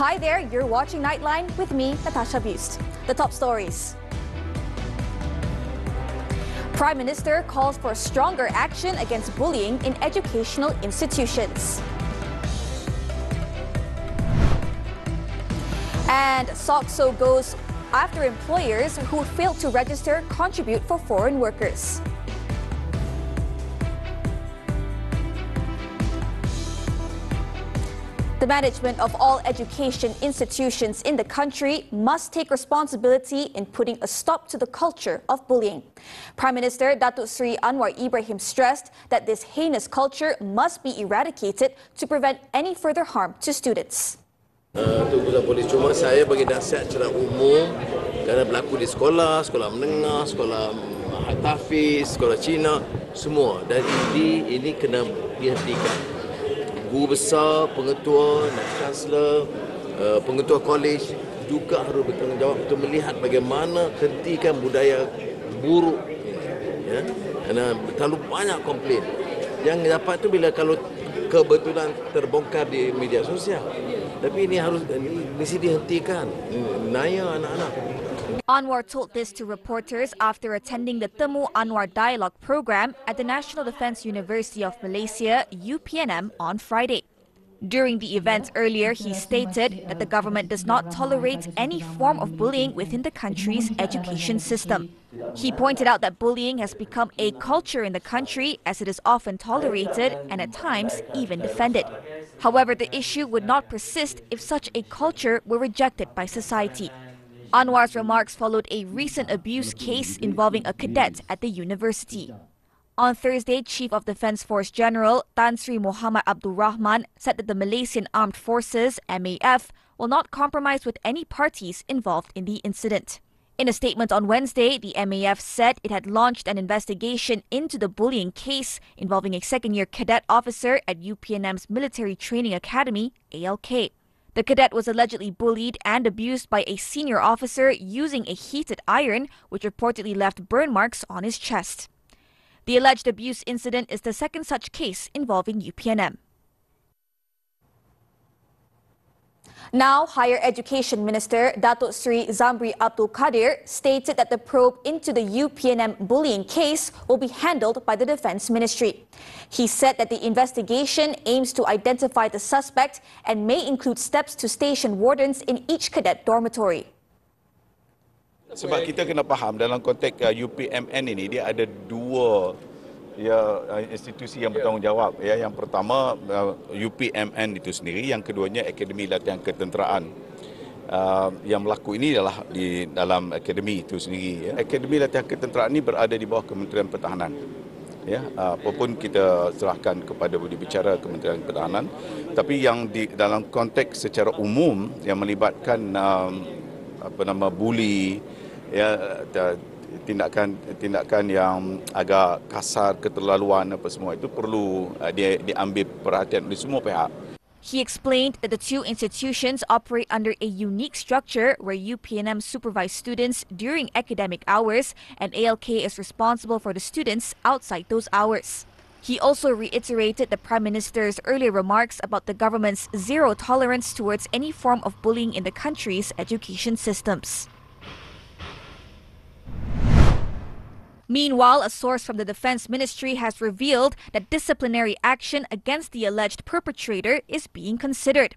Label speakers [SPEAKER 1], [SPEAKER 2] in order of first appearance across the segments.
[SPEAKER 1] Hi there, you're watching Nightline with me, Natasha Busst. The top stories. Prime Minister calls for stronger action against bullying in educational institutions. And SOCSO goes after employers who failed to register contribute for foreign workers. The management of all education institutions in the country must take responsibility in putting a stop to the culture of bullying. Prime Minister Datuk Seri Anwar Ibrahim stressed that this heinous culture must be eradicated to prevent any further harm to students.
[SPEAKER 2] Itu urusan polis, cuma saya bagi nasihat secara umum kerana berlaku di sekolah, sekolah menengah, sekolah tahfiz, sekolah Cina, semua. Dan ini kena dihentikan. Guru besar, pengetua, chancellor, pengetua kolej juga harus bertanggungjawab untuk melihat bagaimana hentikan budaya buruk ini. Ya? Kerana terlalu banyak komplain. Yang dapat tu bila kalau kebetulan terbongkar di media sosial. Tapi ini harus mesti dihentikan. Naya anak-anak.
[SPEAKER 1] Anwar told this to reporters after attending the Temu Anwar Dialogue program at the National Defence University of Malaysia, UPNM, on Friday. During the event earlier, he stated that the government does not tolerate any form of bullying within the country's education system. He pointed out that bullying has become a culture in the country as it is often tolerated and at times even defended. However, the issue would not persist if such a culture were rejected by society. Anwar's remarks followed a recent abuse case involving a cadet at the university. On Thursday, Chief of Defence Force General Tan Sri Muhammad Abdul Rahman said that the Malaysian Armed Forces, MAF, will not compromise with any parties involved in the incident. In a statement on Wednesday, the MAF said it had launched an investigation into the bullying case involving a second-year cadet officer at UPNM's Military Training Academy, ALK. The cadet was allegedly bullied and abused by a senior officer using a heated iron, which reportedly left burn marks on his chest. The alleged abuse incident is the second such case involving UPNM. Now, Higher Education Minister Datuk Seri Zamri Abdul Kadir stated that the probe into the UPNM bullying case will be handled by the Defence Ministry. He said that the investigation aims to identify the suspect and may include steps to station wardens in each cadet dormitory.
[SPEAKER 3] Sebab kita kena faham dalam konteks UPMN ini dia ada dua institusi yang bertanggungjawab. Yang pertama UPMN itu sendiri, yang keduanya Akademi Latihan Ketenteraan. Yang berlaku ini adalah di dalam akademi itu sendiri. Akademi Latihan Ketenteraan ini berada di bawah Kementerian Pertahanan. Apapun kita serahkan kepada budi bicara Kementerian Pertahanan, tapi yang dalam konteks secara umum yang melibatkan bully, tindakan yang agak kasar, keterlaluan apa semua itu perlu diambil perhatian oleh semua pihak.
[SPEAKER 1] He explained that the two institutions operate under a unique structure where UPNM supervise students during academic hours and ALK is responsible for the students outside those hours. He also reiterated the Prime Minister's earlier remarks about the government's zero tolerance towards any form of bullying in the country's education systems. Meanwhile, a source from the Defence Ministry has revealed that disciplinary action against the alleged perpetrator is being considered.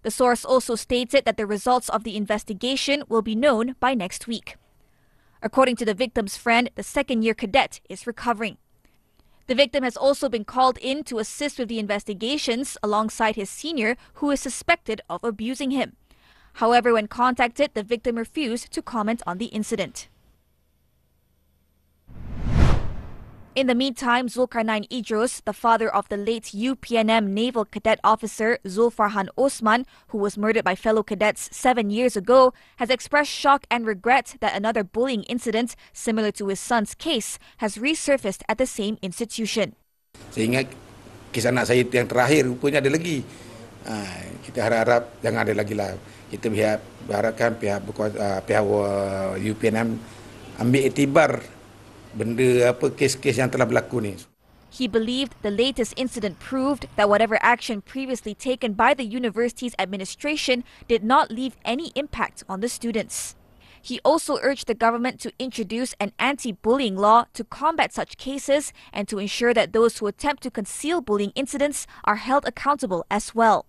[SPEAKER 1] The source also stated that the results of the investigation will be known by next week. According to the victim's friend, the second-year cadet is recovering. The victim has also been called in to assist with the investigations alongside his senior, who is suspected of abusing him. However, when contacted, the victim refused to comment on the incident. In the meantime, Zulkarnain Idrus, the father of the late UPNM Naval Cadet Officer Zulfarhan Osman, who was murdered by fellow cadets 7 years ago, has expressed shock and regret that another bullying incident, similar to his son's case, has resurfaced at the same institution.
[SPEAKER 4] Saya ingat kisah anak saya yang terakhir, rupanya ada lagi. Kita harap jangan ada lagi lah. Kita berharapkan pihak UPNM ambil iktibar benda kes-kes yang telah berlaku ni.
[SPEAKER 1] He believed the latest incident proved that whatever action previously taken by the university's administration did not leave any impact on the students. He also urged the government to introduce an anti-bullying law to combat such cases and to ensure that those who attempt to conceal bullying incidents are held accountable as well.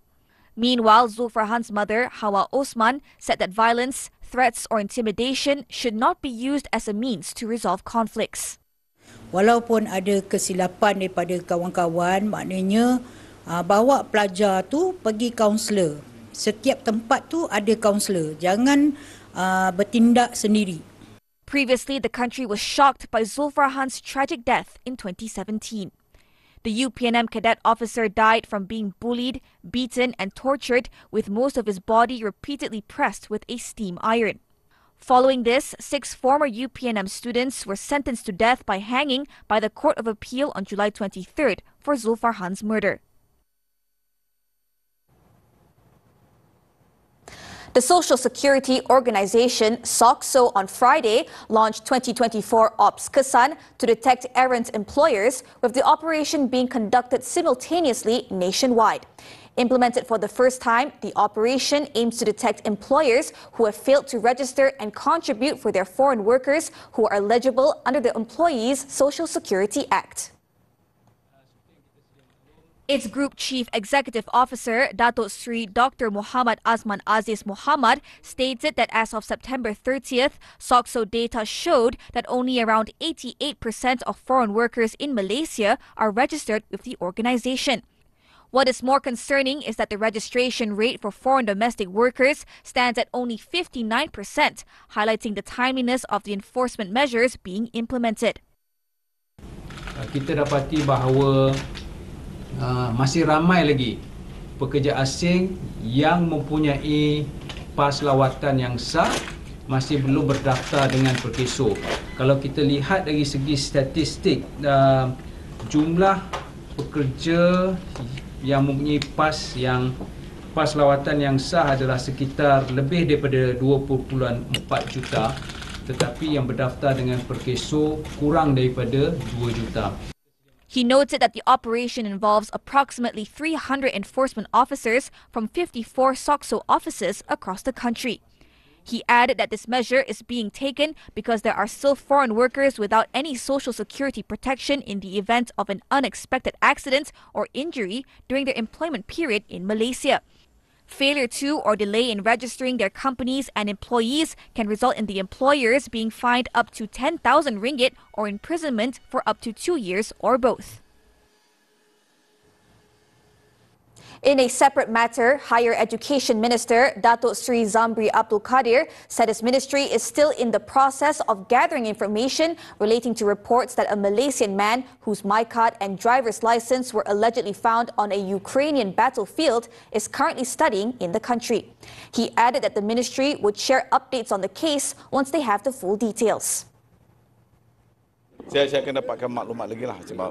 [SPEAKER 1] Meanwhile, Zulfarhan's mother, Hawa Osman, said that violence, threats or intimidation should not be used as a means to resolve conflicts.
[SPEAKER 5] Walaupun ada kesilapan daripada kawan-kawan, maknanya bawa pelajar tu pergi kaunselor. Setiap tempat tu ada kaunselor. Jangan bertindak sendiri.
[SPEAKER 1] Previously, the country was shocked by Zulfarhan's tragic death in 2017. The UPNM cadet officer died from being bullied, beaten and tortured, with most of his body repeatedly pressed with a steam iron. Following this, 6 former UPNM students were sentenced to death by hanging by the Court of Appeal on July 23rd for Zulfarhan's murder. The Social Security Organization, SOCSO, on Friday launched 2024 Ops Kesan to detect errant employers, with the operation being conducted simultaneously nationwide. Implemented for the first time, the operation aims to detect employers who have failed to register and contribute for their foreign workers who are eligible under the Employees Social Security Act. Its Group Chief Executive Officer, Datuk Sri Dr. Muhammad Azman Aziz Muhammad, stated that as of September 30th, SOCSO data showed that only around 88% of foreign workers in Malaysia are registered with the organization. What is more concerning is that the registration rate for foreign domestic workers stands at only 59%, highlighting the timeliness of the enforcement measures being implemented.
[SPEAKER 6] Kita dapati bahawa masih ramai lagi pekerja asing yang mempunyai pas lawatan yang sah masih belum berdaftar dengan perkeso. Kalau kita lihat dari segi statistik, jumlah pekerja yang mempunyai pas lawatan yang sah adalah sekitar lebih daripada 20.4 juta, tetapi yang berdaftar dengan perkeso kurang daripada 2 juta.
[SPEAKER 1] He noted that the operation involves approximately 300 enforcement officers from 54 SOCSO offices across the country. He added that this measure is being taken because there are still foreign workers without any social security protection in the event of an unexpected accident or injury during their employment period in Malaysia. Failure to or delay in registering their companies and employees can result in the employers being fined up to 10,000 ringgit or imprisonment for up to 2 years or both. In a separate matter, Higher Education Minister Datuk Sri Zamri Abdul Kadir said his ministry is still in the process of gathering information relating to reports that a Malaysian man whose my card and driver's license were allegedly found on a Ukrainian battlefield is currently studying in the country. He added that the ministry would share updates on the case once they have the full details.
[SPEAKER 3] Saya akan dapatkan maklumat lagi lah sebab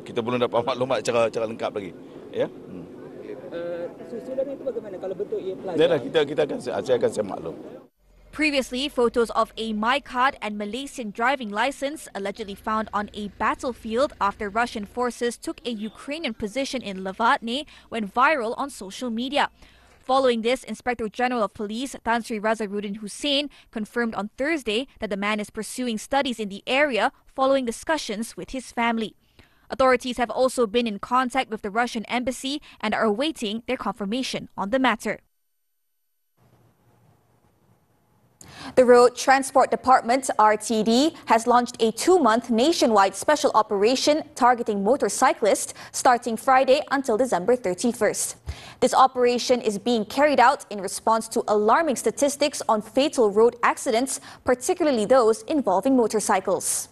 [SPEAKER 3] kita belum dapat maklumat secara lengkap lagi. Ya.
[SPEAKER 5] Susulan itu bagaimana kalau betul ia
[SPEAKER 3] pelajar? Saya akan maklum.
[SPEAKER 1] Previously, photos of a my card and Malaysian driving license allegedly found on a battlefield after Russian forces took a Ukrainian position in Levatne went viral on social media. Following this, Inspector General of Police Tan Sri Razarudin Hussein confirmed on Thursday that the man is pursuing studies in the area following discussions with his family. Authorities have also been in contact with the Russian embassy and are awaiting their confirmation on the matter. The Road Transport Department, RTD, has launched a 2-month nationwide special operation targeting motorcyclists starting Friday until December 31st. This operation is being carried out in response to alarming statistics on fatal road accidents, particularly those involving motorcycles.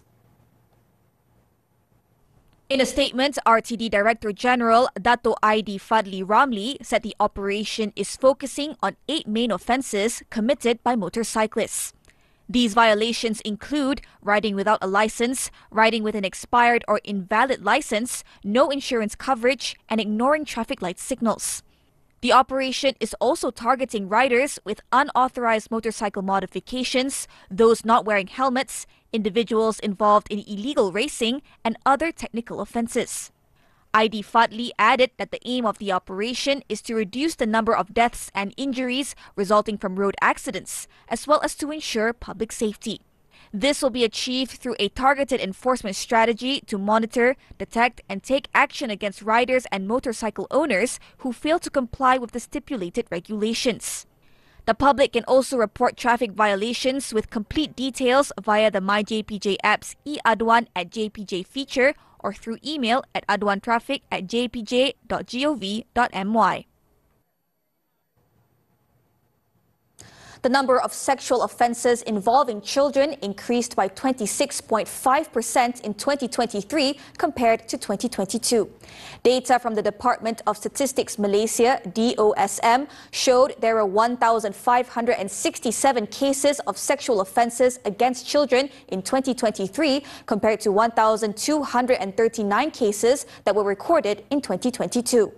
[SPEAKER 1] In a statement, RTD Director General Dato' ID Fadli Ramli said the operation is focusing on 8 main offences committed by motorcyclists. These violations include riding without a license, riding with an expired or invalid license, no insurance coverage, and ignoring traffic light signals. The operation is also targeting riders with unauthorized motorcycle modifications, those not wearing helmets, individuals involved in illegal racing, and other technical offences. ID Fadli added that the aim of the operation is to reduce the number of deaths and injuries resulting from road accidents, as well as to ensure public safety. This will be achieved through a targeted enforcement strategy to monitor, detect, and take action against riders and motorcycle owners who fail to comply with the stipulated regulations. The public can also report traffic violations with complete details via the MyJPJ app's e-Aduan at JPJ feature or through email at aduantraffic@jpj.gov.my. The number of sexual offences involving children increased by 26.5% in 2023 compared to 2022. Data from the Department of Statistics Malaysia, DOSM, showed there were 1,567 cases of sexual offences against children in 2023 compared to 1,239 cases that were recorded in 2022.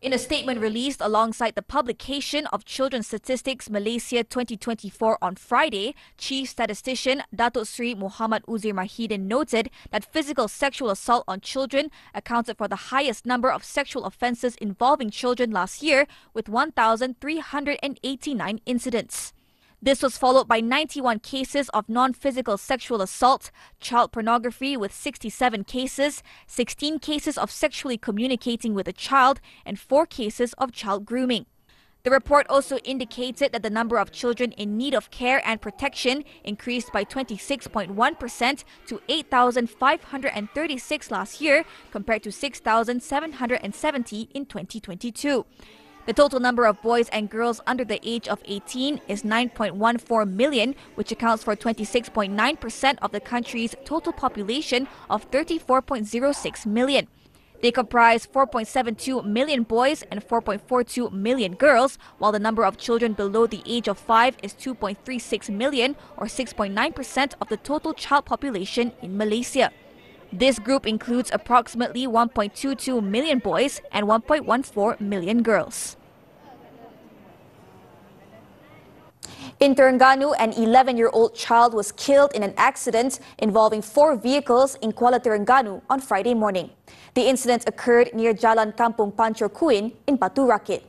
[SPEAKER 1] In a statement released alongside the publication of Children's Statistics Malaysia 2024 on Friday, Chief Statistician Datuk Seri Muhammad Uzir Mahidin noted that physical sexual assault on children accounted for the highest number of sexual offences involving children last year, with 1,389 incidents. This was followed by 91 cases of non-physical sexual assault, child pornography with 67 cases, 16 cases of sexually communicating with a child, and 4 cases of child grooming. The report also indicated that the number of children in need of care and protection increased by 26.1% to 8,536 last year compared to 6,770 in 2022. The total number of boys and girls under the age of 18 is 9.14 million, which accounts for 26.9% of the country's total population of 34.06 million. They comprise 4.72 million boys and 4.42 million girls, while the number of children below the age of 5 is 2.36 million, or 6.9% of the total child population in Malaysia. This group includes approximately 1.22 million boys and 1.14 million girls. In Terengganu, an 11-year-old child was killed in an accident involving 4 vehicles in Kuala Terengganu on Friday morning. The incident occurred near Jalan Kampung Pancor Kuin in Batu Rakit.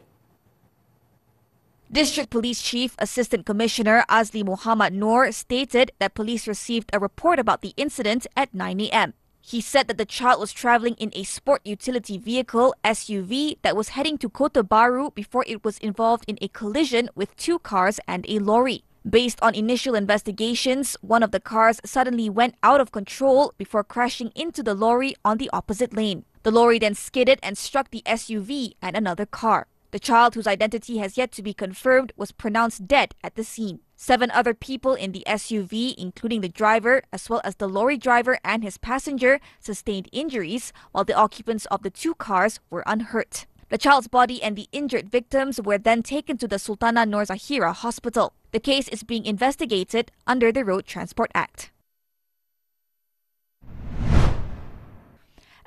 [SPEAKER 1] District Police Chief Assistant Commissioner Azli Muhammad Noor stated that police received a report about the incident at 9 a.m. He said that the child was travelling in a sport utility vehicle SUV that was heading to Kota Baru before it was involved in a collision with 2 cars and a lorry. Based on initial investigations, one of the cars suddenly went out of control before crashing into the lorry on the opposite lane. The lorry then skidded and struck the SUV and another car. The child, whose identity has yet to be confirmed, was pronounced dead at the scene. 7 other people in the SUV, including the driver, as well as the lorry driver and his passenger, sustained injuries, while the occupants of the 2 cars were unhurt. The child's body and the injured victims were then taken to the Sultanah Nur Zahira Hospital. The case is being investigated under the Road Transport Act.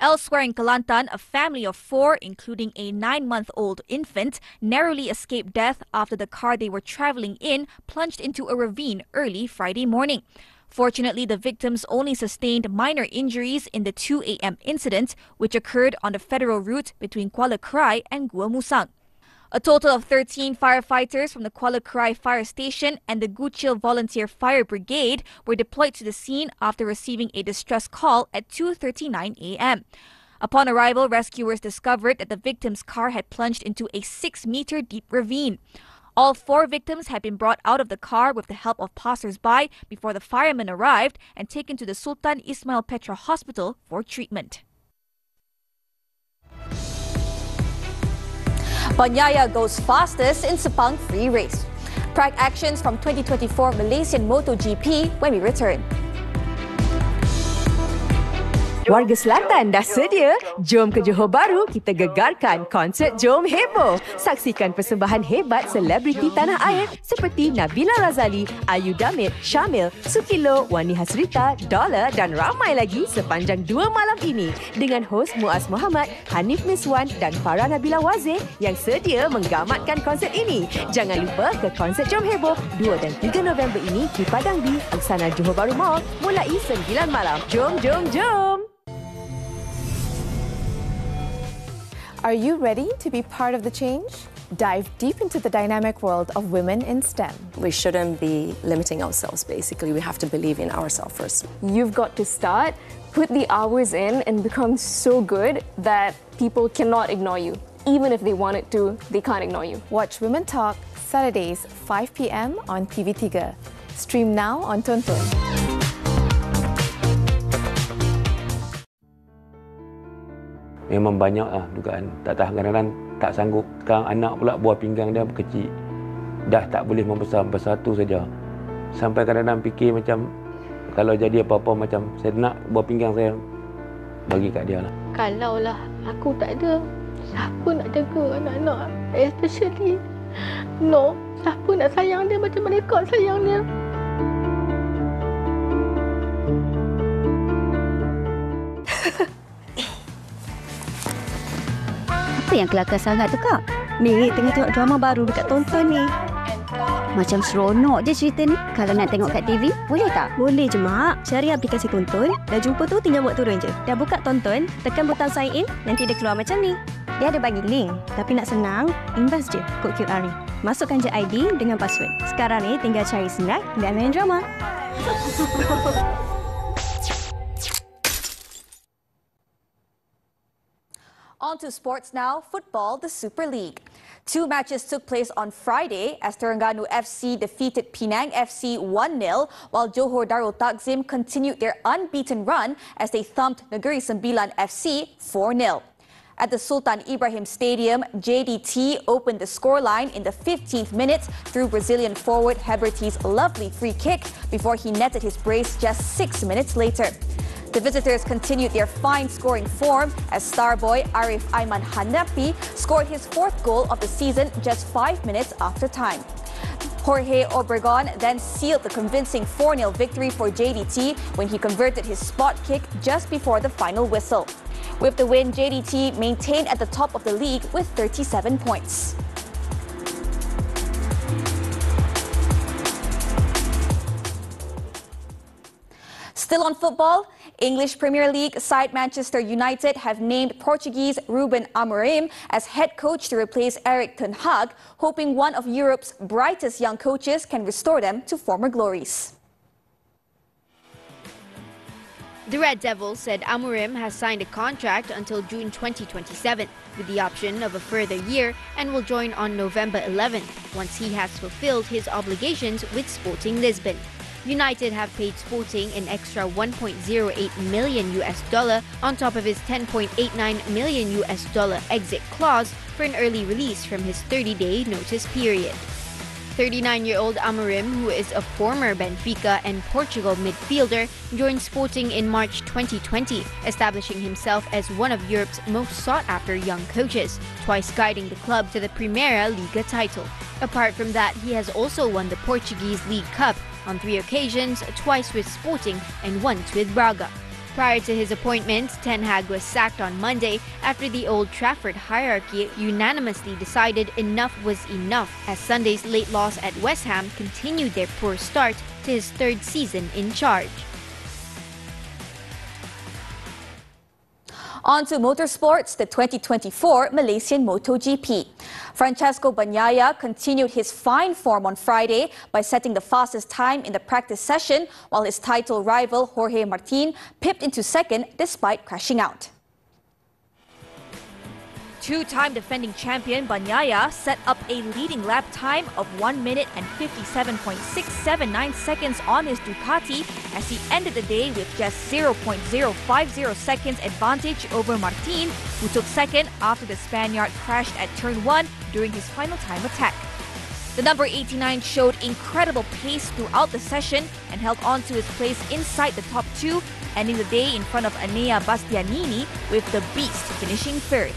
[SPEAKER 1] Elsewhere in Kelantan, a family of 4, including a 9-month-old infant, narrowly escaped death after the car they were travelling in plunged into a ravine early Friday morning. Fortunately, the victims only sustained minor injuries in the 2 a.m. incident, which occurred on the federal route between Kuala Krai and Gua Musang. A total of 13 firefighters from the Kuala Krai Fire Station and the Guchil Volunteer Fire Brigade were deployed to the scene after receiving a distress call at 2:39 a.m. Upon arrival, rescuers discovered that the victim's car had plunged into a 6-meter deep ravine. All 4 victims had been brought out of the car with the help of passers-by before the firemen arrived and taken to the Sultan Ismail Petra Hospital for treatment. Banyaya goes fastest in Sepang free race. Track actions from 2024 Malaysian MotoGP when we return.
[SPEAKER 7] Warga Selatan dah sedia? Jom ke Johor Bahru, kita gegarkan konsert Jom Heboh. Saksikan persembahan hebat selebriti tanah air seperti Nabila Razali, Ayu Damit, Syamil, Sukilo, Wani Hasrita, Dollar dan ramai lagi sepanjang 2 malam ini dengan hos Muaz Muhammad, Hanif Miswan dan Farah Nabila Wazir yang sedia menggamatkan konsert ini. Jangan lupa ke konsert Jom Heboh 2 dan 3 November ini di Padang B, Aksana Johor Bahru Mall mulai 9 malam. Jom, jom, jom!
[SPEAKER 8] Are you ready to be part of the change? Dive deep into the dynamic world of women in STEM.
[SPEAKER 9] We shouldn't be limiting ourselves, basically. We have to believe in ourselves first.
[SPEAKER 10] You've got to start, put the hours in and become so good that people cannot ignore you. Even if they wanted to, they can't ignore you.
[SPEAKER 8] Watch Women Talk Saturdays 5 p.m. on TV3. Stream now on Tonton.
[SPEAKER 11] Memang banyaklah dugaan. Tak tahan, kadang-kadang tak sanggup. Sekarang anak pula buah pinggang dia kecil. Dah tak boleh membesar tu saja. Sampai kadang-kadang fikir macam kalau jadi apa-apa macam saya nak buah pinggang saya bagi kat dia lah.
[SPEAKER 12] Kalaulah aku tak ada, siapa nak jaga anak-anak? Especially no, siapa nak sayang dia macam mereka sayang dia?
[SPEAKER 13] Apa yang kelakar sangat tu, Kak? Ni tengah tengok drama baru dekat Tonton ni. Macam seronok je cerita ni. Kalau nak tengok kat TV, boleh tak?
[SPEAKER 14] Boleh je, Mak. Cari aplikasi Tonton. Dah jumpa tu, tinggal buat turun je. Dah buka Tonton, tekan butang sign in, nanti dia keluar macam ni. Dia ada bagi link. Tapi nak senang, invest je kod QR ni. Masukkan je ID dengan password. Sekarang ni tinggal cari snack dan main drama.
[SPEAKER 1] On to sports now. Football, the Super League. 2 matches took place on Friday as Terengganu FC defeated Penang FC 1-0, while Johor Darul Takzim continued their unbeaten run as they thumped Negeri Sembilan FC 4-0. At the Sultan Ibrahim Stadium, JDT opened the scoreline in the 15th minute through Brazilian forward Heberti's lovely free kick before he netted his brace just 6 minutes later. The visitors continued their fine scoring form as star boy Arif Aiman Hanafi scored his 4th goal of the season just 5 minutes after time. Jorge Obregon then sealed the convincing 4-0 victory for JDT when he converted his spot kick just before the final whistle. With the win, JDT maintained at the top of the league with 37 points. Still on football, English Premier League side Manchester United have named Portuguese Ruben Amorim as head coach to replace Erik ten Hag, hoping one of Europe's brightest young coaches can restore them to former glories.
[SPEAKER 15] The Red Devils said Amorim has signed a contract until June 2027 with the option of a further year and will join on November 11th once he has fulfilled his obligations with Sporting Lisbon. United have paid Sporting an extra $1.08 million on top of his $10.89 million exit clause for an early release from his 30-day notice period. 39-year-old Amorim, who is a former Benfica and Portugal midfielder, joined Sporting in March 2020, establishing himself as one of Europe's most sought-after young coaches, twice guiding the club to the Primeira Liga title. Apart from that, he has also won the Portuguese League Cup on 3 occasions, twice with Sporting and once with Braga. Prior to his appointment, Ten Hag was sacked on Monday after the Old Trafford hierarchy unanimously decided enough was enough as Sunday's late loss at West Ham continued their poor start to his 3rd season in charge.
[SPEAKER 1] On to motorsports, the 2024 Malaysian MotoGP. Francesco Bagnaia continued his fine form on Friday by setting the fastest time in the practice session, while his title rival Jorge Martin pipped into second despite crashing out. Two-time defending champion Bagnaia set up a leading lap time of 1 minute and 57.679 seconds on his Ducati as he ended the day with just 0.050 seconds advantage over Martin, who took second after the Spaniard crashed at turn 1 during his final time attack. The number 89 showed incredible pace throughout the session and held on to his place inside the top 2 ending the day in front of Anea Bastianini with the Busst finishing third.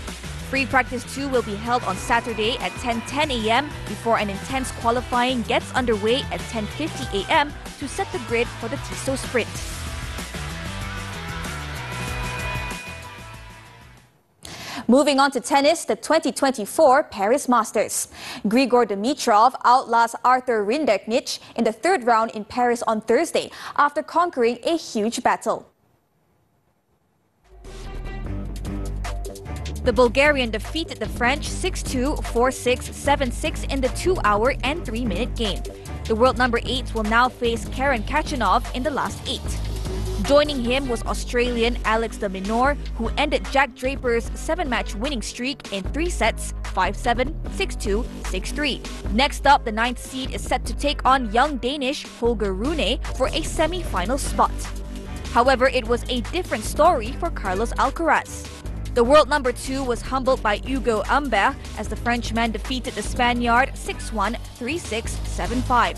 [SPEAKER 1] Free practice 2 will be held on Saturday at 10:10 a.m. before an intense qualifying gets underway at 10:50 a.m. to set the grid for the Tissot Sprint. Moving on to tennis, the 2024 Paris Masters. Grigor Dimitrov outlasts Arthur Rinderknecht in the third round in Paris on Thursday after conquering a huge battle. The Bulgarian defeated the French 6-2, 4-6, 7-6 in the 2-hour and 3-minute game. The world number 8 will now face Karen Khachanov in the last 8. Joining him was Australian Alex de Minaur, who ended Jack Draper's 7-match winning streak in 3 sets, 5-7, 6-2, 6-3. Next up, the 9th seed is set to take on young Danish Holger Rune for a semi-final spot. However, it was a different story for Carlos Alcaraz. The world number 2 was humbled by Hugo Humbert as the Frenchman defeated the Spaniard 6-1, 3-6, 7-5.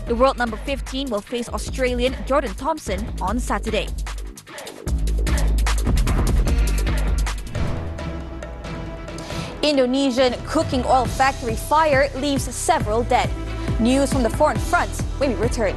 [SPEAKER 1] The world number 15 will face Australian Jordan Thompson on Saturday. Indonesian cooking oil factory fire leaves several dead. News from the foreign front when we return.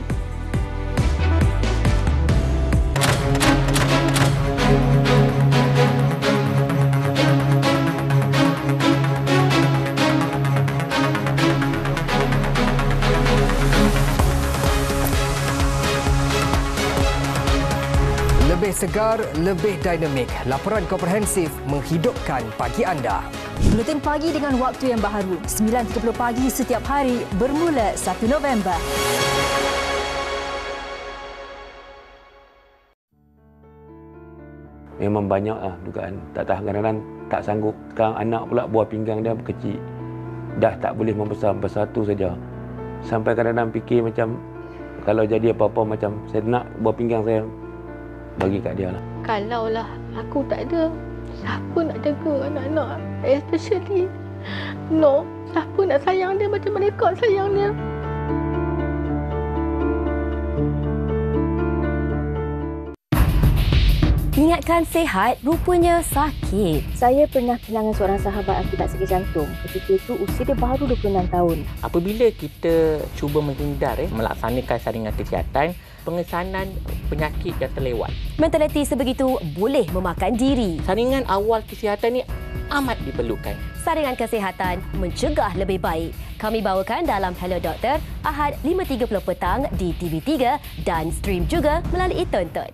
[SPEAKER 16] Lebih segar, lebih dinamik. Laporan komprehensif menghidupkan pagi anda.
[SPEAKER 7] Buletin pagi dengan waktu yang baharu. 9.30 pagi setiap hari bermula 1 November.
[SPEAKER 11] Memang banyaklah dugaan. Tak tahan kadang-kadang tak sanggup. Sekarang anak pula buah pinggang dia kecil. Dah tak boleh membesar satu saja. Sampai kadang-kadang fikir macam kalau jadi apa-apa macam saya nak buah pinggang saya bagi kat dia lah.
[SPEAKER 12] Kalaulah aku tak ada, siapa nak jaga anak-anak? Especially, siapa nak sayang dia macam mereka sayang dia?
[SPEAKER 7] Ingatkan sihat, rupanya sakit.
[SPEAKER 17] Saya pernah kehilangan seorang sahabat akibat sakit jantung. Ketika itu usia dia baru 26 tahun.
[SPEAKER 18] Apabila kita cuba menghindar melaksanakan saringan kesihatan, pengesanan penyakit yang terlewat.
[SPEAKER 7] Mentaliti sebegitu boleh memakan diri.
[SPEAKER 18] Saringan awal kesihatan ni amat diperlukan.
[SPEAKER 7] Saringan kesihatan mencegah lebih baik. Kami bawakan dalam Hello Doktor, Ahad 5.30 petang di TV3 dan stream juga melalui Tonton.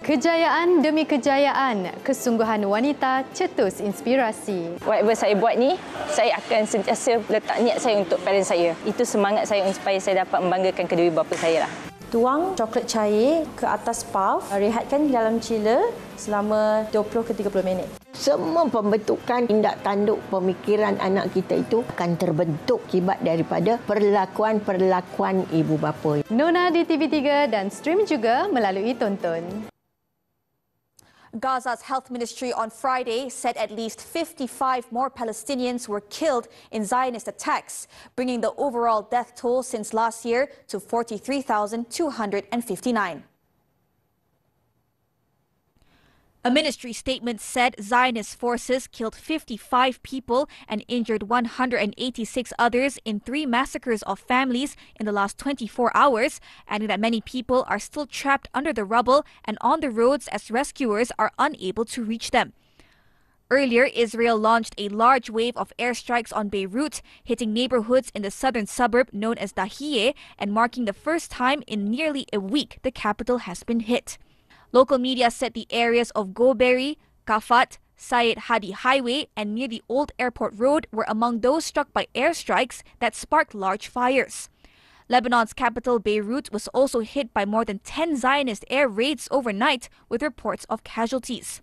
[SPEAKER 8] Kejayaan demi kejayaan, kesungguhan wanita cetus inspirasi.
[SPEAKER 19] Whatever saya buat ni, saya akan sentiasa letak niat saya untuk parents saya. Itu semangat saya supaya saya dapat membanggakan kedua bapa saya lah.
[SPEAKER 17] Tuang coklat cair ke atas puff, rehatkan dalam chiller selama 20 ke 30 minit.
[SPEAKER 20] Semua pembentukan tindak tanduk pemikiran anak kita itu akan terbentuk akibat daripada perlakuan-perlakuan ibu bapa.
[SPEAKER 8] Nona di TV3 dan stream juga melalui Tonton.
[SPEAKER 1] Gaza's health ministry on Friday said at least 55 more Palestinians were killed in Zionist attacks, bringing the overall death toll since last year to 43,259. A ministry statement said Zionist forces killed 55 people and injured 186 others in 3 massacres of families in the last 24 hours, adding that many people are still trapped under the rubble and on the roads as rescuers are unable to reach them. Earlier, Israel launched a large wave of airstrikes on Beirut, hitting neighborhoods in the southern suburb known as Dahiyeh and marking the first time in nearly a week the capital has been hit. Local media said the areas of Goberi, Kafat, Syed Hadi Highway and near the old airport road were among those struck by airstrikes that sparked large fires. Lebanon's capital, Beirut, was also hit by more than 10 Zionist air raids overnight, with reports of casualties.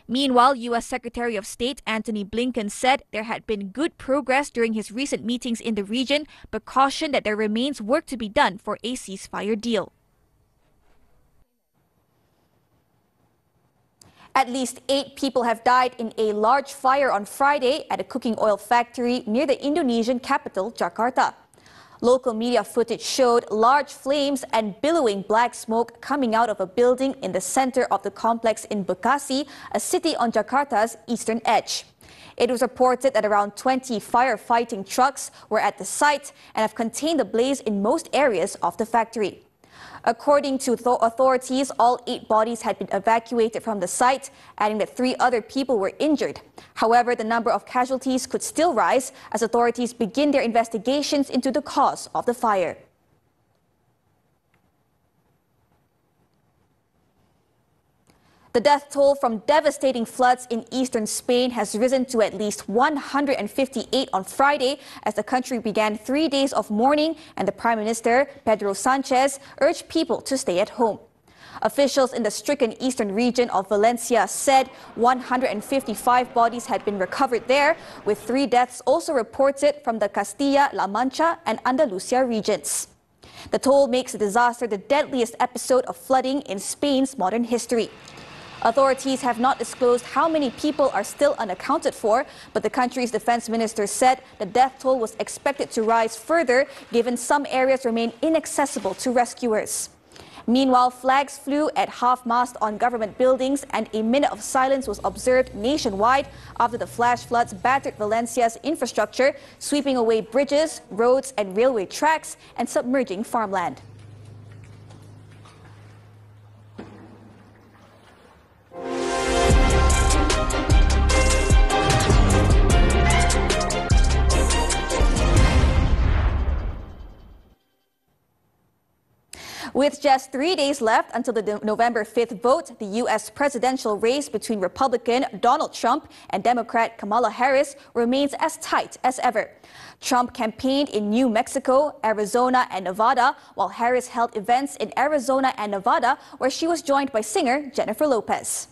[SPEAKER 1] Meanwhile, U.S. Secretary of State Antony Blinken said there had been good progress during his recent meetings in the region, but cautioned that there remains work to be done for a ceasefire deal. At least 8 people have died in a large fire on Friday at a cooking oil factory near the Indonesian capital, Jakarta. Local media footage showed large flames and billowing black smoke coming out of a building in the center of the complex in Bekasi, a city on Jakarta's eastern edge. It was reported that around 20 firefighting trucks were at the site and have contained the blaze in most areas of the factory. According to authorities, all 8 bodies had been evacuated from the site, adding that 3 other people were injured. However, the number of casualties could still rise as authorities begin their investigations into the cause of the fire. The death toll from devastating floods in eastern Spain has risen to at least 158 on Friday as the country began 3 days of mourning and the Prime Minister, Pedro Sanchez, urged people to stay at home. Officials in the stricken eastern region of Valencia said 155 bodies had been recovered there, with 3 deaths also reported from the Castilla-La Mancha and Andalusia regions. The toll makes the disaster the deadliest episode of flooding in Spain's modern history. Authorities have not disclosed how many people are still unaccounted for, but the country's defense minister said the death toll was expected to rise further given some areas remain inaccessible to rescuers. Meanwhile, flags flew at half-mast on government buildings and a minute of silence was observed nationwide after the flash floods battered Valencia's infrastructure, sweeping away bridges, roads and railway tracks and submerging farmland. With just 3 days left until the November 5th vote, the U.S. presidential race between Republican Donald Trump and Democrat Kamala Harris remains as tight as ever. Trump campaigned in New Mexico, Arizona and Nevada, while Harris held events in Arizona and Nevada, where she was joined by singer Jennifer Lopez.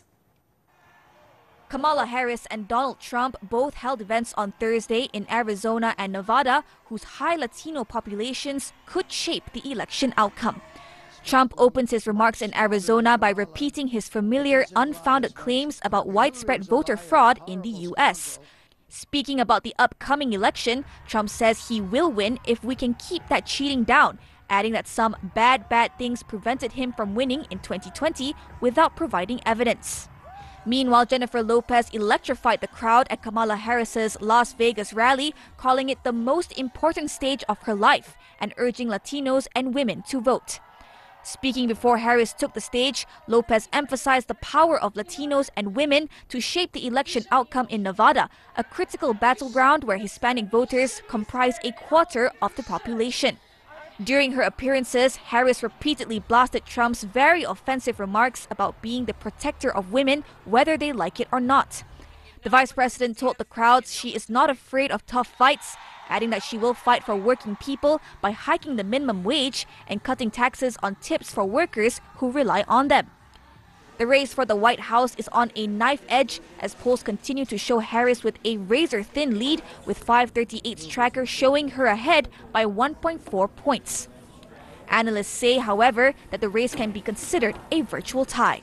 [SPEAKER 1] Kamala Harris and Donald Trump both held events on Thursday in Arizona and Nevada, whose high Latino populations could shape the election outcome. Trump opens his remarks in Arizona by repeating his familiar unfounded claims about widespread voter fraud in the U.S. Speaking about the upcoming election, Trump says he will win if we can keep that cheating down, adding that some bad things prevented him from winning in 2020 without providing evidence. Meanwhile, Jennifer Lopez electrified the crowd at Kamala Harris's Las Vegas rally, calling it the most important stage of her life and urging Latinos and women to vote. Speaking before Harris took the stage, Lopez emphasized the power of Latinos and women to shape the election outcome in Nevada, a critical battleground where Hispanic voters comprise a quarter of the population. During her appearances, Harris repeatedly blasted Trump's very offensive remarks about being the protector of women, whether they like it or not. The vice president told the crowd she is not afraid of tough fights, adding that she will fight for working people by hiking the minimum wage and cutting taxes on tips for workers who rely on them. The race for the White House is on a knife edge as polls continue to show Harris with a razor-thin lead, with 538's tracker showing her ahead by 1.4 points. Analysts say, however, that the race can be considered a virtual tie.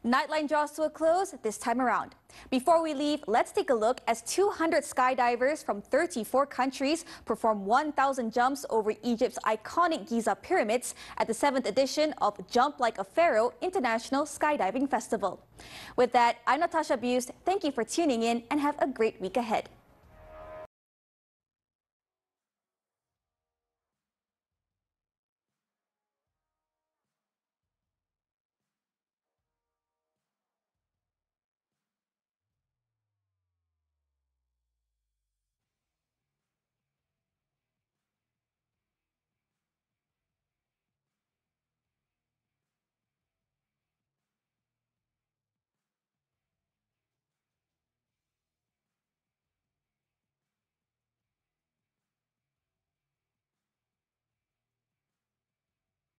[SPEAKER 1] Nightline draws to a close this time around. Before we leave, let's take a look as 200 skydivers from 34 countries perform 1,000 jumps over Egypt's iconic Giza pyramids at the 7th edition of Jump Like a Pharaoh International Skydiving Festival. With that, I'm Natasha Busst. Thank you for tuning in and have a great week ahead.